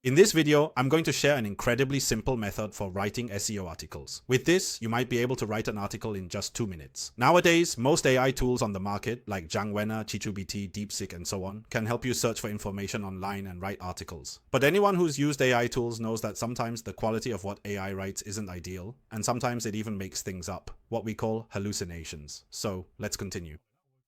In this video, I'm going to share an incredibly simple method for writing SEO articles. With this, you might be able to write an article in just 2 minutes. Nowadays, most AI tools on the market, like Zhangwenna, ChatGPT, DeepSeek, and so on, can help you search for information online and write articles. But anyone who's used AI tools knows that sometimes the quality of what AI writes isn't ideal, and sometimes it even makes things up, what we call hallucinations. So, let's continue.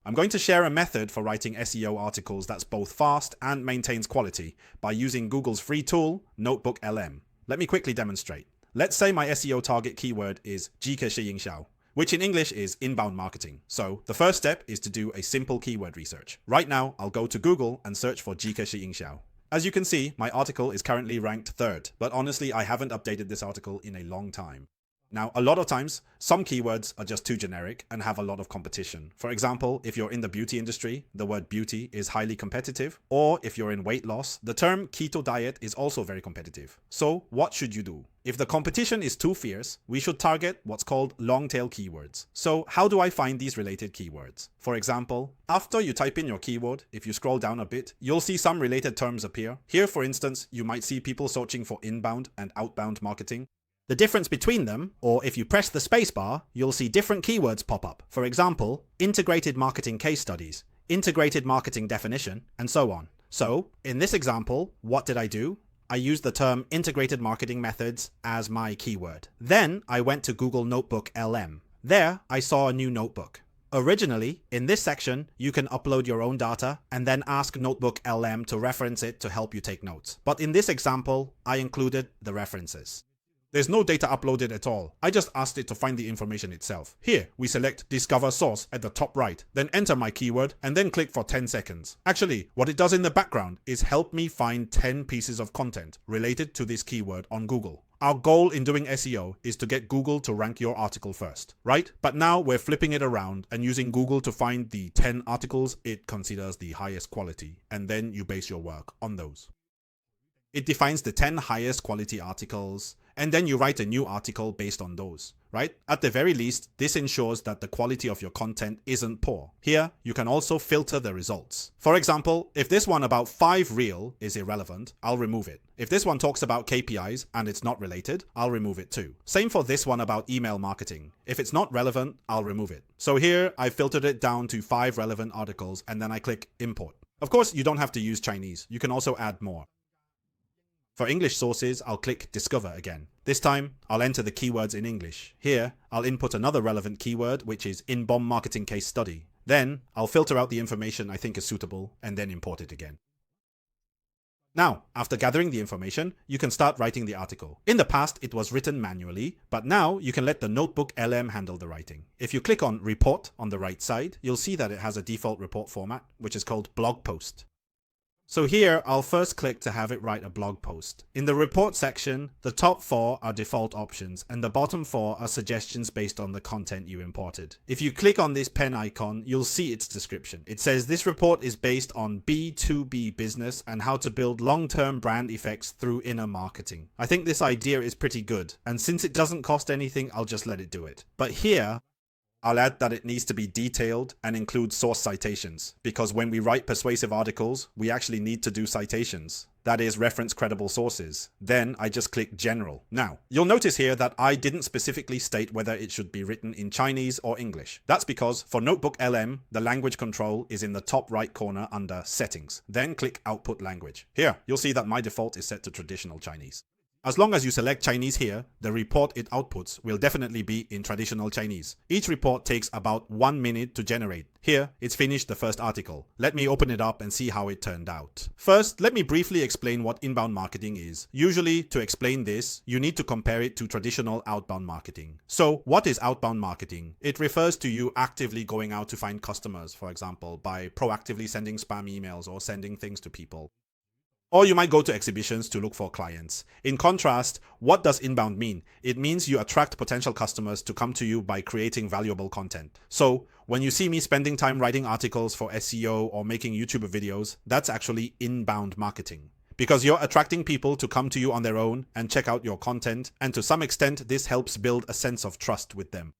I'm going to share a method for writing SEO articles that's both fast and maintains quality by using Google's free tool, NotebookLM. Let me quickly demonstrate. Let's say my SEO target keyword is 即刻是营销, which in English is inbound marketing. So the first step is to do a simple keyword research. Right now, I'll go to Google and search for 即刻是营销. As you can see, my article is currently ranked 3rd, but honestly, I haven't updated this article in a long time. Now, a lot of times, some keywords are just too generic and have a lot of competition. For example, if you're in the beauty industry, the word beauty is highly competitive. Or if you're in weight loss, the term keto diet is also very competitive. So what should you do? If the competition is too fierce, we should target what's called long-tail keywords. So how do I find these related keywords? For example, after you type in your keyword, if you scroll down a bit, you'll see some related terms appear. Here, for instance, you might see people searching for inbound and outbound marketing. The difference between them, or if you press the spacebar, you'll see different keywords pop up. For example, integrated marketing case studies, integrated marketing definition, and so on. So, in this example, what did I do? I used the term integrated marketing methods as my keyword. Then I went to Google NotebookLM. There, I saw a new notebook. Originally, in this section, you can upload your own data and then ask NotebookLM to reference it to help you take notes. But in this example, I included the references. There's no data uploaded at all. I just asked it to find the information itself. Here, we select Discover Source at the top right, then enter my keyword, and then click for 10 seconds. Actually, what it does in the background is help me find 10 pieces of content related to this keyword on Google. Our goal in doing SEO is to get Google to rank your article first, right? But now we're flipping it around and using Google to find the 10 articles it considers the highest quality, and then you base your work on those. It defines the 10 highest quality articles, and then you write a new article based on those, right? At the very least, this ensures that the quality of your content isn't poor. Here, you can also filter the results. For example, if this one about 5 real is irrelevant, I'll remove it. If this one talks about KPIs and it's not related, I'll remove it too. Same for this one about email marketing. If it's not relevant, I'll remove it. So here, I filtered it down to 5 relevant articles and then I click import. Of course, you don't have to use Chinese. You can also add more. For English sources, I'll click Discover again. This time, I'll enter the keywords in English. Here, I'll input another relevant keyword, which is inbound marketing case study. Then, I'll filter out the information I think is suitable, and then import it again. Now, after gathering the information, you can start writing the article. In the past, it was written manually, but now you can let the NotebookLM handle the writing. If you click on Report on the right side, you'll see that it has a default report format, which is called blog post. So here, I'll first click to have it write a blog post. In the report section, the top 4 are default options and the bottom 4 are suggestions based on the content you imported. If you click on this pen icon, you'll see its description. It says this report is based on B2B business and how to build long-term brand effects through inner marketing. I think this idea is pretty good, and since it doesn't cost anything, I'll just let it do it. But here, I'll add that it needs to be detailed and include source citations, because when we write persuasive articles, we actually need to do citations. That is, reference credible sources. Then I just click General. Now, you'll notice here that I didn't specifically state whether it should be written in Chinese or English. That's because for NotebookLM, the language control is in the top right corner under Settings. Then click Output Language. Here, you'll see that my default is set to traditional Chinese. As long as you select Chinese here, the report it outputs will definitely be in traditional Chinese. Each report takes about 1 minute to generate. Here, it's finished the first article. Let me open it up and see how it turned out. First, let me briefly explain what inbound marketing is. Usually, to explain this, you need to compare it to traditional outbound marketing. So, what is outbound marketing? It refers to you actively going out to find customers, for example, by proactively sending spam emails or sending things to people. Or you might go to exhibitions to look for clients. In contrast, what does inbound mean? It means you attract potential customers to come to you by creating valuable content. So, when you see me spending time writing articles for SEO or making YouTube videos, that's actually inbound marketing. Because you're attracting people to come to you on their own and check out your content, and to some extent, this helps build a sense of trust with them.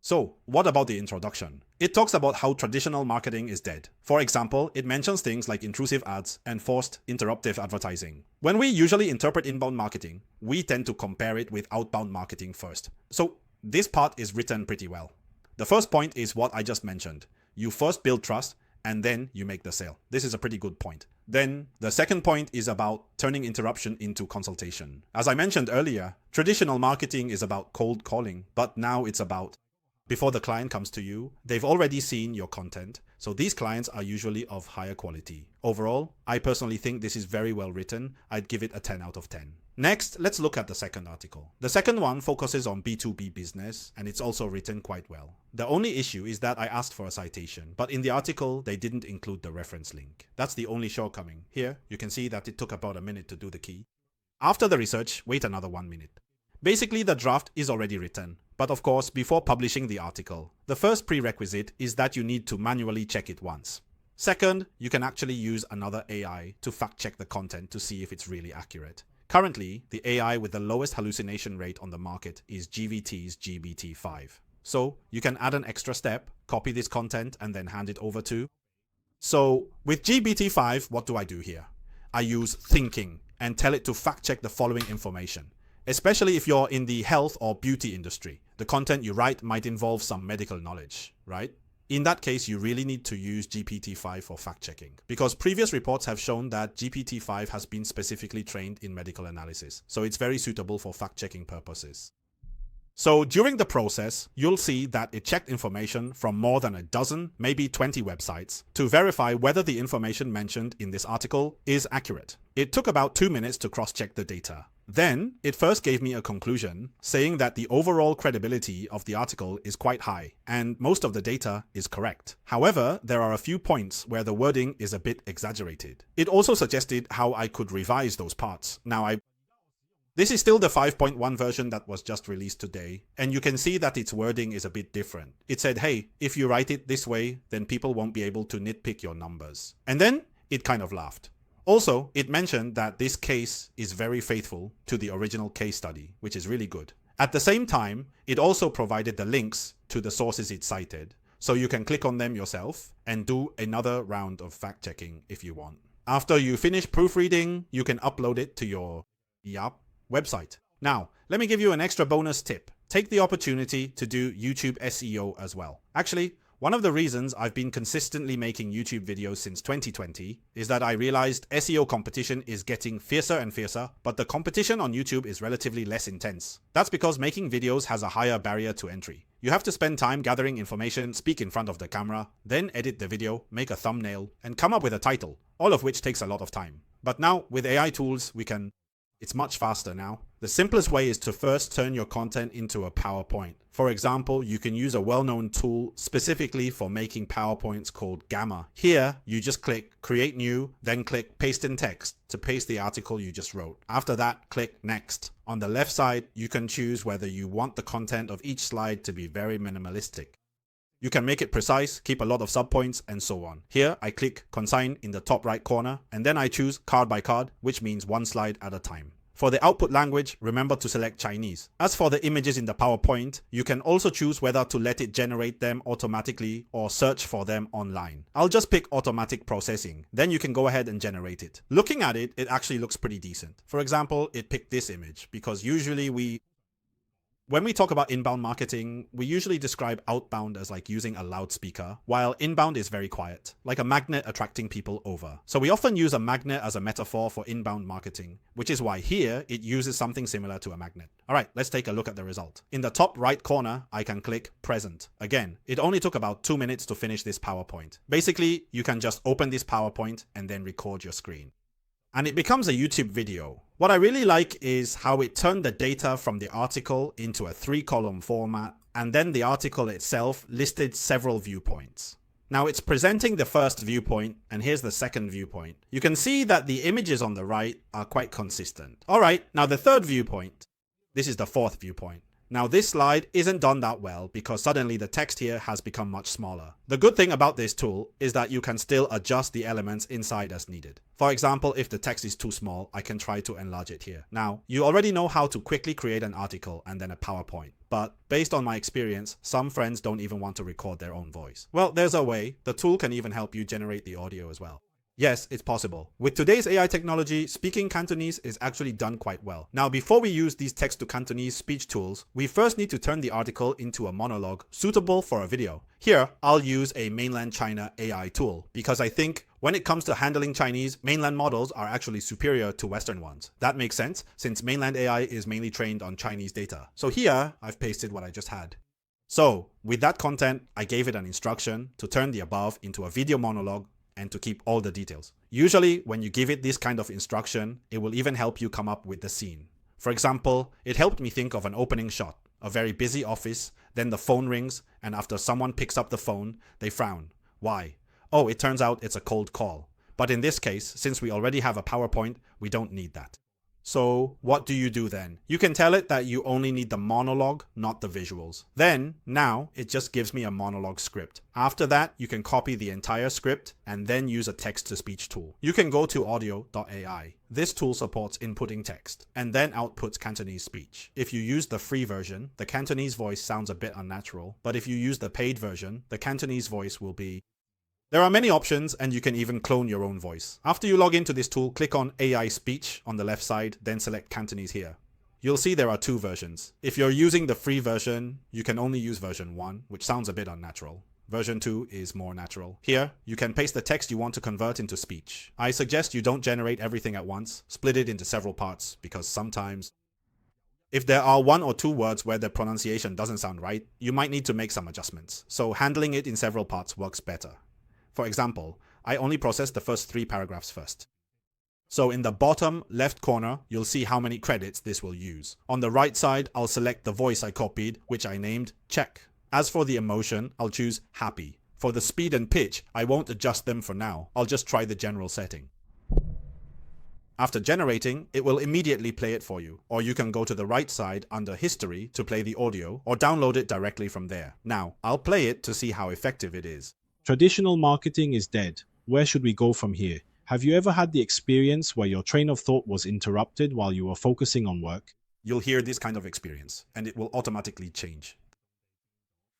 So, what about the introduction? It talks about how traditional marketing is dead. For example, it mentions things like intrusive ads and forced interruptive advertising. When we usually interpret inbound marketing, we tend to compare it with outbound marketing first. So, this part is written pretty well. The first point is what I just mentioned. You first build trust and then you make the sale. This is a pretty good point. Then the second point is about turning interruption into consultation. As I mentioned earlier, traditional marketing is about cold calling, but now it's about before the client comes to you, they've already seen your content, so these clients are usually of higher quality. Overall, I personally think this is very well written. I'd give it a 10 out of 10. Next, let's look at the second article. The second one focuses on B2B business, and it's also written quite well. The only issue is that I asked for a citation, but in the article, they didn't include the reference link. That's the only shortcoming. Here, you can see that it took about a minute to do the key. After the research, wait another 1 minute. Basically, the draft is already written. But of course, before publishing the article, the first prerequisite is that you need to manually check it once. Second, you can actually use another AI to fact check the content to see if it's really accurate. Currently, the AI with the lowest hallucination rate on the market is GVT's GPT-5. So you can add an extra step, copy this content and then hand it over to. So with GPT-5, what do I do here? I use thinking and tell it to fact check the following information. Especially if you're in the health or beauty industry, the content you write might involve some medical knowledge, right? In that case, you really need to use GPT-5 for fact-checking, because previous reports have shown that GPT-5 has been specifically trained in medical analysis, so it's very suitable for fact-checking purposes. So during the process, you'll see that it checked information from more than a dozen, maybe 20 websites to verify whether the information mentioned in this article is accurate. It took about 2 minutes to cross-check the data. Then, it first gave me a conclusion saying that the overall credibility of the article is quite high, and most of the data is correct. However, there are a few points where the wording is a bit exaggerated. It also suggested how I could revise those parts. This is still the 5.1 version that was just released today, and you can see that its wording is a bit different. It said, hey, if you write it this way, then people won't be able to nitpick your numbers. And then, it kind of laughed. Also, it mentioned that this case is very faithful to the original case study, which is really good. At the same time, it also provided the links to the sources it cited, so you can click on them yourself and do another round of fact-checking if you want. After you finish proofreading, you can upload it to your website. Now, let me give you an extra bonus tip. Take the opportunity to do YouTube SEO as well. Actually, one of the reasons I've been consistently making YouTube videos since 2020 is that I realized SEO competition is getting fiercer and fiercer, but the competition on YouTube is relatively less intense. That's because making videos has a higher barrier to entry. You have to spend time gathering information, speak in front of the camera, then edit the video, make a thumbnail, and come up with a title, all of which takes a lot of time. But now, with AI tools, it's much faster now. The simplest way is to first turn your content into a PowerPoint. For example, you can use a well-known tool specifically for making PowerPoints called Gamma. Here, you just click Create New, then click Paste in Text to paste the article you just wrote. After that, click Next. On the left side, you can choose whether you want the content of each slide to be very minimalistic. You can make it precise, keep a lot of subpoints, and so on. Here, I click Consign in the top right corner, and then I choose Card by Card, which means one slide at a time. For the output language, remember to select Chinese. As for the images in the PowerPoint, you can also choose whether to let it generate them automatically or search for them online. I'll just pick automatic processing, then you can go ahead and generate it. Looking at it, it actually looks pretty decent. For example, it picked this image because usually when we talk about inbound marketing, we usually describe outbound as like using a loudspeaker, while inbound is very quiet, like a magnet attracting people over. So we often use a magnet as a metaphor for inbound marketing, which is why here it uses something similar to a magnet. All right, let's take a look at the result. In the top right corner, I can click Present. Again, it only took about 2 minutes to finish this PowerPoint. Basically, you can just open this PowerPoint and then record your screen. And it becomes a YouTube video. What I really like is how it turned the data from the article into a 3-column format, and then the article itself listed several viewpoints. Now it's presenting the first viewpoint, and here's the second viewpoint. You can see that the images on the right are quite consistent. Alright, now the third viewpoint. This is the fourth viewpoint. Now this slide isn't done that well because suddenly the text here has become much smaller. The good thing about this tool is that you can still adjust the elements inside as needed. For example, if the text is too small, I can try to enlarge it here. Now, you already know how to quickly create an article and then a PowerPoint. but based on my experience, some friends don't even want to record their own voice. Well, there's a way. The tool can even help you generate the audio as well. Yes, it's possible. With today's AI technology, speaking Cantonese is actually done quite well. Now, before we use these text-to-Cantonese speech tools, we first need to turn the article into a monologue suitable for a video. Here, I'll use a mainland China AI tool because I think when it comes to handling Chinese, mainland models are actually superior to Western ones. That makes sense since mainland AI is mainly trained on Chinese data. So here, I've pasted what I just had. So, with that content, I gave it an instruction to turn the above into a video monologue and to keep all the details. Usually, when you give it this kind of instruction, it will even help you come up with the scene. For example, it helped me think of an opening shot, a very busy office, then the phone rings, and after someone picks up the phone, they frown. Why? Oh, it turns out it's a cold call. But in this case, since we already have a PowerPoint, we don't need that. So, what do you do then? You can tell it that you only need the monologue, not the visuals. Then, now, it just gives me a monologue script. After that, you can copy the entire script and then use a text-to-speech tool. You can go to AudioDub.ai. This tool supports inputting text and then outputs Cantonese speech. If you use the free version, the Cantonese voice sounds a bit unnatural, but if you use the paid version, the Cantonese voice will be... There are many options and you can even clone your own voice. After you log into this tool, click on AI Speech on the left side, then select Cantonese here. You'll see there are two versions. If you're using the free version, you can only use version 1, which sounds a bit unnatural. Version 2 is more natural. Here, you can paste the text you want to convert into speech. I suggest you don't generate everything at once, split it into several parts, because sometimes if there are 1 or 2 words where the pronunciation doesn't sound right, you might need to make some adjustments. So handling it in several parts works better. For example, I only processed the first 3 paragraphs first. So in the bottom left corner, you'll see how many credits this will use. On the right side, I'll select the voice I copied, which I named check. As for the emotion, I'll choose happy. For the speed and pitch, I won't adjust them for now. I'll just try the general setting. After generating, it will immediately play it for you, or you can go to the right side under History to play the audio, or download it directly from there. Now, I'll play it to see how effective it is. Traditional marketing is dead. Where should we go from here? Have you ever had the experience where your train of thought was interrupted while you were focusing on work? You'll hear this kind of experience, and it will automatically change.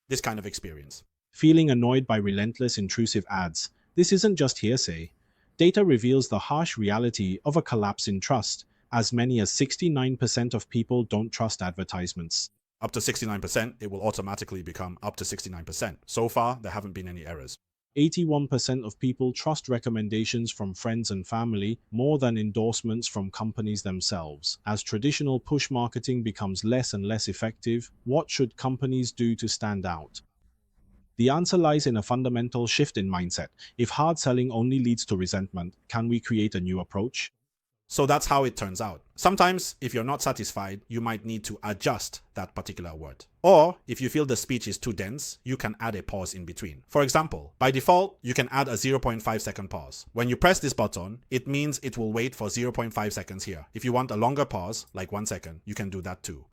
This kind of experience. Feeling annoyed by relentless intrusive ads. This isn't just hearsay. Data reveals the harsh reality of a collapse in trust. As many as 69% of people don't trust advertisements. Up to 69%, it will automatically become up to 69%. So far, there haven't been any errors. 81% of people trust recommendations from friends and family more than endorsements from companies themselves. As traditional push marketing becomes less and less effective, what should companies do to stand out? The answer lies in a fundamental shift in mindset. If hard selling only leads to resentment, can we create a new approach? So that's how it turns out. Sometimes, if you're not satisfied, you might need to adjust that particular word. Or, if you feel the speech is too dense, you can add a pause in between. For example, by default, you can add a 0.5 second pause. When you press this button, it means it will wait for 0.5 seconds here. If you want a longer pause, like 1 second, you can do that too.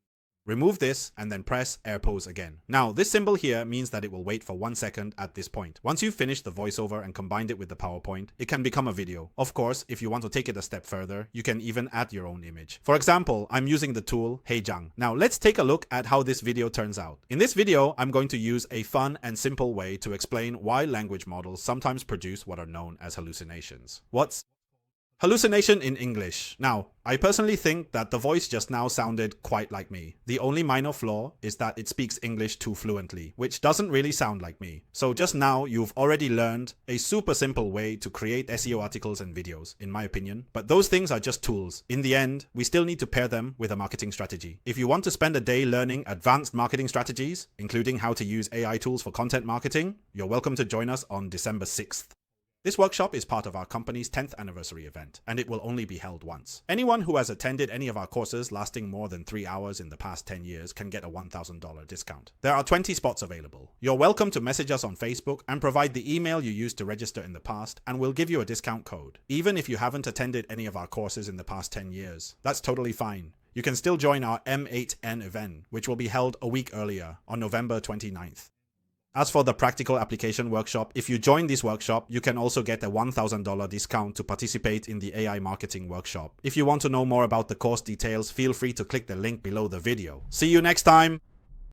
Remove this and then press air pause again. Now, this symbol here means that it will wait for 1 second at this point. Once you've finished the voiceover and combined it with the PowerPoint, it can become a video. Of course, if you want to take it a step further, you can even add your own image. For example, I'm using the tool Heijang. Now, let's take a look at how this video turns out. In this video, I'm going to use a fun and simple way to explain why language models sometimes produce what are known as hallucinations. What's hallucination in English? Now, I personally think that the voice just now sounded quite like me. The only minor flaw is that it speaks English too fluently, which doesn't really sound like me. So just now, you've already learned a super simple way to create SEO articles and videos, in my opinion. But those things are just tools. In the end, we still need to pair them with a marketing strategy. If you want to spend a day learning advanced marketing strategies, including how to use AI tools for content marketing, you're welcome to join us on December 6th. This workshop is part of our company's 10th anniversary event, and it will only be held once. Anyone who has attended any of our courses lasting more than 3 hours in the past 10 years can get a $1,000 discount. There are 20 spots available. You're welcome to message us on Facebook and provide the email you used to register in the past, and we'll give you a discount code. Even if you haven't attended any of our courses in the past 10 years, that's totally fine. You can still join our M8N event, which will be held a week earlier, on November 29th. As for the practical application workshop, if you join this workshop, you can also get a $1,000 discount to participate in the AI marketing workshop. If you want to know more about the course details, feel free to click the link below the video. See you next time!